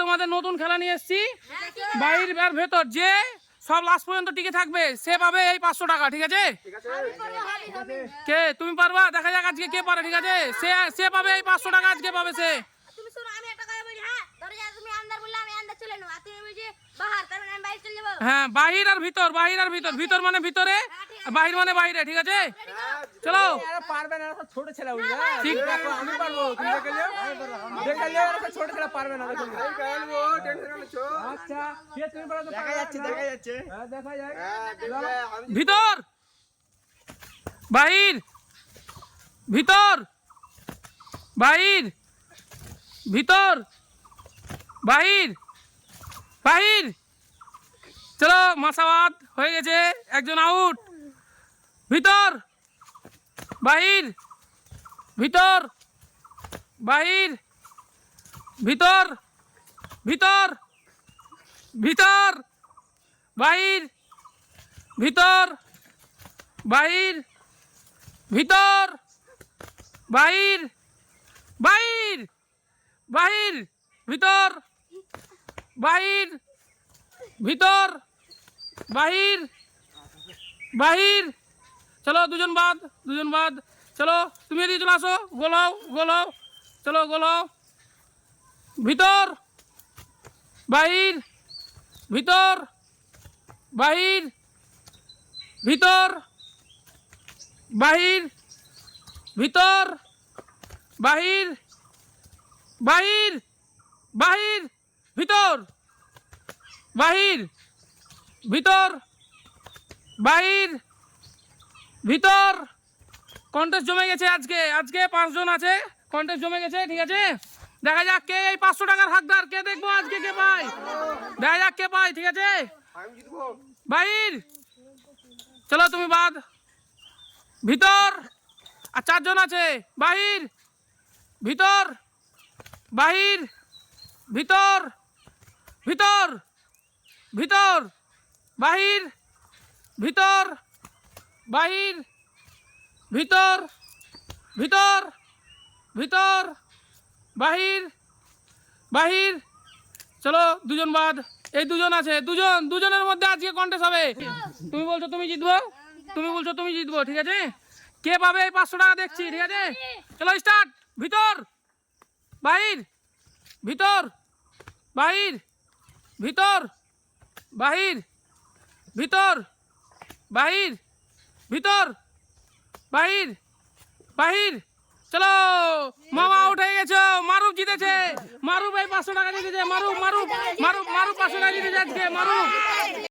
তোমাদের নতুন খেলা নিয়ে এসেছি, বাইর আর ভেতর, যে সব লাস্ট পর্যন্ত টিকে থাকবে সে পাবে এই 500 টাকা। ঠিক আছে? কে তুমি পারবা? দেখা যাক আজকে কে পারে। ঠিক আছে, সে পাবে এই 500 টাকা, আজকে পাবে সে। হ্যাঁ, বাহির আর ভিতর, বাহির আর ভিতর। ভিতর মানে ভিতরে, বাহির মানে বাইরে। ঠিক আছে, চলো। পারবে না, ছোট ছেলে বুঝলা। ঠিক, আমি পারবো, তুমি দেখে লিও। দেখে লিও, ছোট ছেলে পারবে না। দেখো আমি পারবো, টেনশন করছো। আচ্ছা, কে তুমি পারো? দেখা যাচ্ছে, দেখা যাচ্ছে। হ্যাঁ, দেখা যায়। ভিতর, বাহির, ভিতর, বাহির, ভিতর, বাহির, বাহির। চলো, মাসাবাদ হয়ে গেছে, একজন আউট। ভিতর, বাহির, ভিতর, বাহির, ভিতর, ভিতর, ভিতর, বাহির, ভিতর, বাহির, ভিতর, বাহির, বাহির, বাহির, ভিতর, বাহির, ভিতর, বাহির, বাহির। চলো, দুজন বাদ, দুজন বাদ। চলো, তুমি এদিকে চলে আসো, গোলাও, গোলাও, চলো গোলাও। ভিতর, বাহির, ভিতর, বাহির, ভিতর, বাহির, ভিতর, বাহির, বাহির, বাহির, ভিতর, বাহির, ভিতর, বাহির, ভিতর। কন্টেস্ট জমে গেছে আজকে, আজকে 5 জন আছে, কন্টেস্ট জমে গেছে। ঠিক আছে, দেখা যাক কে এই 500 টাকার হকদার, কে দেখবো আজকে কে পায়। দেখা যাক কে পায়। ঠিক আছে, বাহির, চলো তুমি বাদ। ভিতর, আর 4 জন আছে। বাহির, ভিতর, বাহির, ভিতর, ভিতর, ভিতর, বাহির, ভিতর, বাহির, ভিতর, ভিতর, ভিতর, বাহির, বাহির। চলো, দুজন বাদ। এই দুজন আছে, দুজনের মধ্যে আজকে কন্টেস্ট হবে। তুমি বলছো তুমি জিতবো, তুমি বলছো তুমি জিতবো। ঠিক আছে, কে পাবে এই 500 টাকা দেখছি। ঠিক আছে, চলো স্টার্ট। ভিতর, বাহির, ভিতর, বাহির, ভিতর, বাহির, ভিতর, বাহির, ভিতর, বাহির, বাহির। চলো, মামা আউট হয়ে গেছো, মারুফ জিতেছে। মারুফ এই 500 টাকা জিতেছে। মারুফ, মারুফ, মারুফ, মারুফ 500 টাকা জিতেছে আজকে, মারুফ।